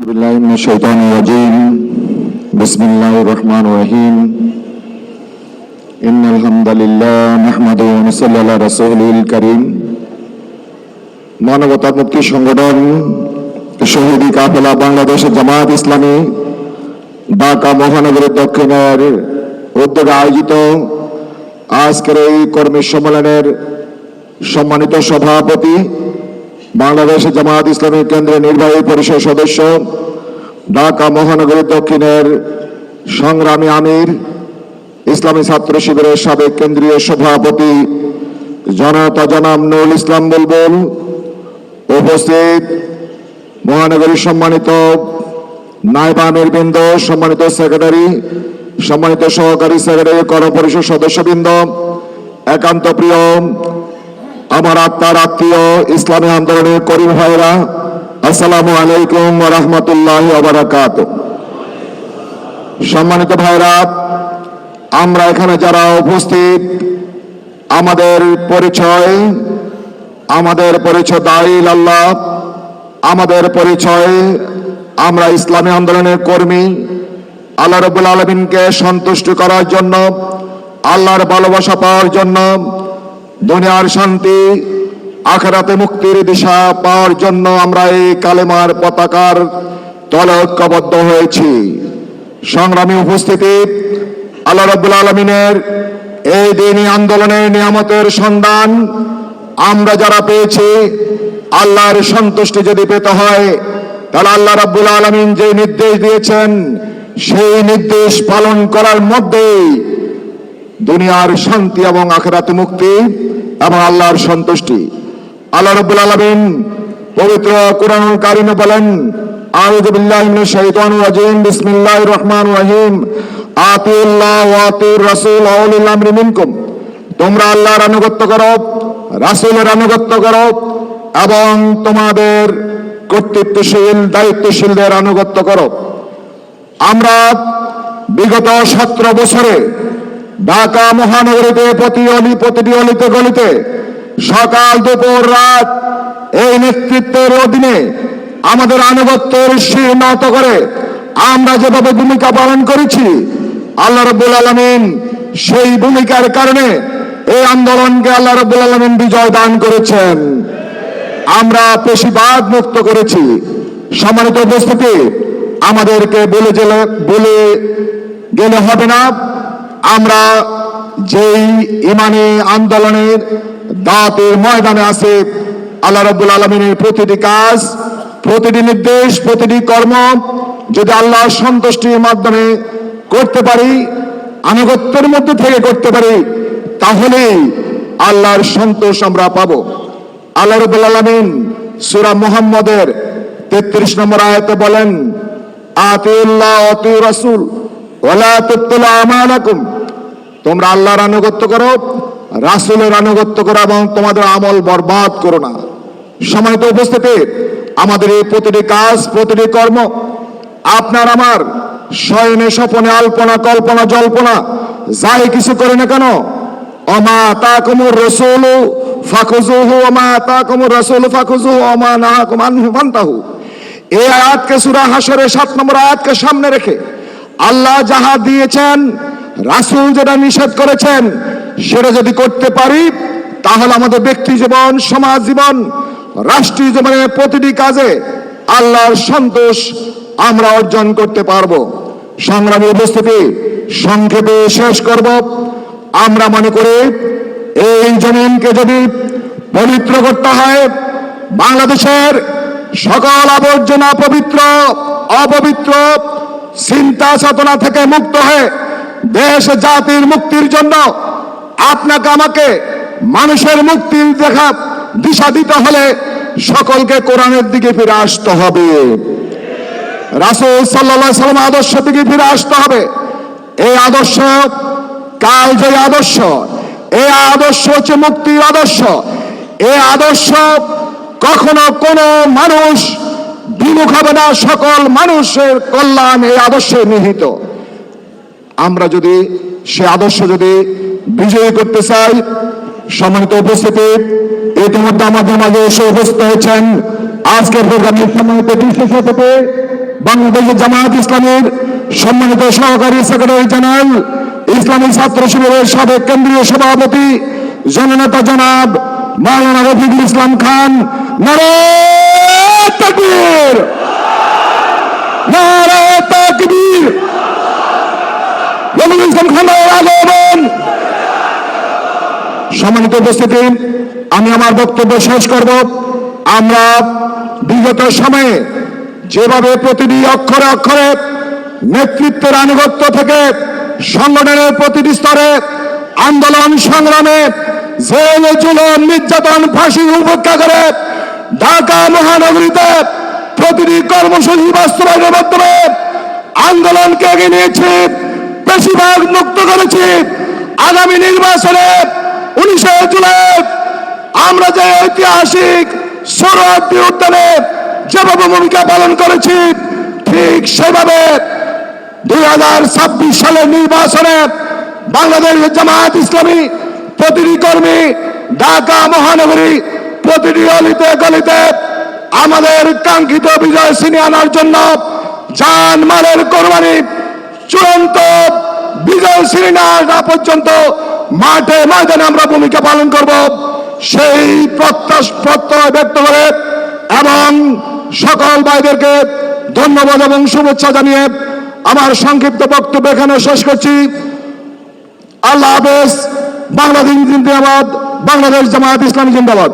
बिल्लाहि मिनश शैतानिर रजीम बिस्मिल्लाहिर रहमानिर रहीम इन्नाल हामदालिल्लाह नहमादुहु वा नुसल्ली अला রাসূলিল কারীম। মানবতা মুক্তি সংগঠন শহীদি কাফেলা বাংলাদেশ জামায়াত ইসলামী ঢাকা মহানগরীর দক্ষিণের উদ্যোগে আয়োজিত আজকের এই কর্মী সম্মেলনের সম্মানিত সভাপতি, বাংলাদেশ জামায়াত ইসলামী কেন্দ্রের নির্বাহী পরিষদ সদস্য, ঢাকা মহানগরী দক্ষিণের সংগ্রামী আমির, ইসলামী ছাত্র শিবিরের সাবেক কেন্দ্রীয় সভাপতি জনতা জনাব নুরুল ইসলাম বুলবুল, উপস্থিত মহানগরীর সম্মানিত নায়েব আমির বৃন্দ, সম্মানিত সেক্রেটারি, সম্মানিত সহকারী সেক্রেটারি, কর পরিষদ সদস্যবৃন্দ, একান্ত প্রিয় আমার আত্মার আত্মীয় ইসলামী আন্দোলনের কর্মী ভাইরা, আসসালামু আলাইকুম ওয়া রাহমাতুল্লাহি ওয়া বারাকাতুহু। সম্মানিত ভাইরা, আমরা এখানে যারা উপস্থিত, আমাদের পরিচয় দাইল আল্লাহ, আমাদের পরিচয় আমরা ইসলামী আন্দোলনের কর্মী। আল্লাহ রাব্বুল আলামিনকে সন্তুষ্ট করার জন্য, আল্লাহর ভালোবাসা পাওয়ার জন্য, দুনিয়ার শান্তি আখিরাতে মুক্তির দিশা পাওয়ার জন্য আমরা এই কালেমার পতাকার তলে ঐক্যবদ্ধ হয়েছি। সংগ্রামী উপস্থিতি, আল্লাহ রাব্বুল আলামিনের এই দ্বীনি আন্দোলনের নিয়ামতের সন্ধান আমরা যারা পেয়েছি, আল্লাহর সন্তুষ্টি যদি পেতে হয় তাহলে আল্লাহ রাব্বুল আলামিন যে নির্দেশ দিয়েছেন সেই নির্দেশ পালন করার মধ্যেই দুনিয়ার শান্তি এবং আখিরাতে মুক্তি এবং আল্লাহর সন্তুষ্টি। আল্লাহ রাব্বুল আলামিন পবিত্র কোরআনুল কারীমে বলেন, আউযু বিল্লাহি মিনাশ শাইতানির রাজীম, বিসমিল্লাহির রহমানির রহিম, আতিউল্লাহ ওয়া আতিউর রাসূল ওয়া উলিল আমরি মিনকুম। তোমরা আল্লাহর আনুগত্য করো, রাসূলের আনুগত্য করো এবং তোমাদের কর্তৃত্বশীল দায়িত্বশীলদের আনুগত্য করো। আমরা বিগত 17 বছরে ঢাকা মহানগরীতে প্রতিটি অলিতে গলিতে, সকাল দুপুর রাত এই নেতৃত্বের অধীনে আমাদের আনুগত্যের শির নত করে আমরা যেভাবে ভূমিকা পালন করেছি, আল্লাহ রাব্বুল আলামিন সেই ভূমিকার কারণে এই আন্দোলনকে আল্লাহ রাব্বুল আলামিন বিজয় দান করেছেন। আমরা পেশিবাদ মুক্ত করেছি। সম্মানিত উপস্থিতি, আমাদেরকে বলে গেলে হবে না, আমরা যেই ইমানি আন্দোলনের দাওয়াতের ময়দানে আছে, আল্লাহ রাব্বুল আলামিনের প্রতিটি কাজ, প্রতিটি নির্দেশ, প্রতিটি কর্ম যদি আল্লাহর সন্তুষ্টির মাধ্যমে করতে পারি, আনুগত্যের মধ্যে থেকে করতে পারি, তাহলেই আল্লাহর সন্তোষ আমরা পাবো। আল্লাহ রাব্বুল আলামিন সূরা মুহাম্মদের 33 নম্বর আয়াতে বলেন, আতিউল্লাহ ওয়া আতিউর রাসূল ওয়া লা তুবতিলু আমালাকুম। তোমরা আল্লাহর আনুগত্য করো, রাসূলের আনুগত্য করো এবং তোমাদের আমল বরবাদ করো না। সম্মানিত উপস্থিতি, আমাদের এই প্রতিটি কাজ, প্রতিটি কর্ম, আপনার আমার শয়নে স্বপনে আলপনা কল্পনা জল্পনা যাই কিছু করে না কেন, ওমা আতাকুমুর রাসূলু ফাখুযুহু ওমা আতাকুমুর রাসূলু ফাখুযুহু ওমা নাহাকুম আনহু ফান্তাহু। এই আয়াতকে সূরা হাশরের 7 নম্বর আয়াতকে সামনে রেখে আল্লাহ যাহা দিয়েছেন, রাসূল যেটা নিষেধ করেছেন, সেটা যদি করতে পারি তাহলে আমাদের ব্যক্তি জীবন, সমাজ জীবন, রাষ্ট্রীয় জীবনের প্রতিটি কাজে আল্লাহর সন্তোষ আমরা অর্জন করতে পারবো। সংগ্রামী উপস্থিতি, সংক্ষেপে শেষ করব। আমরা মনে করি এই জমিনকে যদি পবিত্র করতে হয়, বাংলাদেশের সকল আবর্জনা পবিত্র অপবিত্র চিন্তা চেতনা থেকে মুক্ত হয়ে দেশ জাতির মুক্তির জন্য আপনাকে আমাকে মানুষের মুক্তির দিশা দিতে হলে সকলকে কোরআনের দিকে ফিরে আসতে হবে, রাসূল সাল্লাল্লাহু আলাইহি ওয়াসাল্লাম আদর্শ দিকে ফিরে আসতে হবে। এই আদর্শ কালজয়ী আদর্শ, এই আদর্শ হচ্ছে মুক্তির আদর্শ। এই আদর্শ কখনো কোনো মানুষ বিমুখ হবে না, সকল মানুষের কল্যাণ এই আদর্শে নিহিত। আমরা যদি সে আদর্শ বিজয়ী করতে চাই, সম্মানিত উপস্থিতি, ইতিমধ্যে আমাদের মাঝে এসে উপস্থিত হয়েছেন আজকের প্রোগ্রামের সম্মানিত বিশেষ অতিথি বাংলাদেশের জামায়াত ইসলামীর সম্মানিত সহকারী সেক্রেটারি জেনারেল, ইসলামী ছাত্র শিবিরের সাবেক কেন্দ্রীয় সভাপতি জননেতা জনাব মাওলানা রফিকুল ইসলাম খান, নারায়ে তাকবীর, নারায়ে তাকবীর। রফিকুল ইসলাম খানের আগমন। সম্মানিত উপস্থিতি, আমি আমার বক্তব্য শেষ করব। আমরা বিগত সময়ে যেভাবে প্রতিটি অক্ষরে অক্ষরে নেতৃত্বের আনুগত্য থেকে সংগঠনের প্রতিটি স্তরে আন্দোলন সংগ্রামে জেল জুলুম নির্যাতন ফাঁসি উপেক্ষা করে ঢাকা মহানগরীতে প্রতিটি কর্মসূচি বাস্তবায়নের মাধ্যমে আন্দোলনকে এগিয়ে নিয়েছি, বেশিরভাগ মুক্ত করেছি। আগামী নির্বাচনে 19 জুলাই আমরা যে ঐতিহাসিক সোহরাওয়ার্দী উদ্যানে যেভাবে ভূমিকা পালন করেছি, ঠিক সেভাবে 2026 সালের নির্বাচনে বাংলাদেশ জামায়াত ইসলামী প্রতিটি কর্মী ঢাকা মহানগরী প্রতিটি অলিতে গলিতে আমাদের কাঙ্ক্ষিত বিজয় ছিনিয়ে আনার জন্য জানমালের কোরবানি, চূড়ান্ত বিজয় ছিনিয়ে না আসা পর্যন্ত মাঠে ময়দানে আমরা ভূমিকা পালন করব, সেই প্রত্যয় ব্যক্ত করে এবং সকল ভাইদেরকে ধন্যবাদ এবং শুভেচ্ছা জানিয়ে আমার সংক্ষিপ্ত বক্তব্য এখানে শেষ করছি। আল্লাহ হাফেজ। বাংলাদেশ জিন্দাবাদ, বাংলাদেশ জামায়াত ইসলামী জিন্দাবাদ।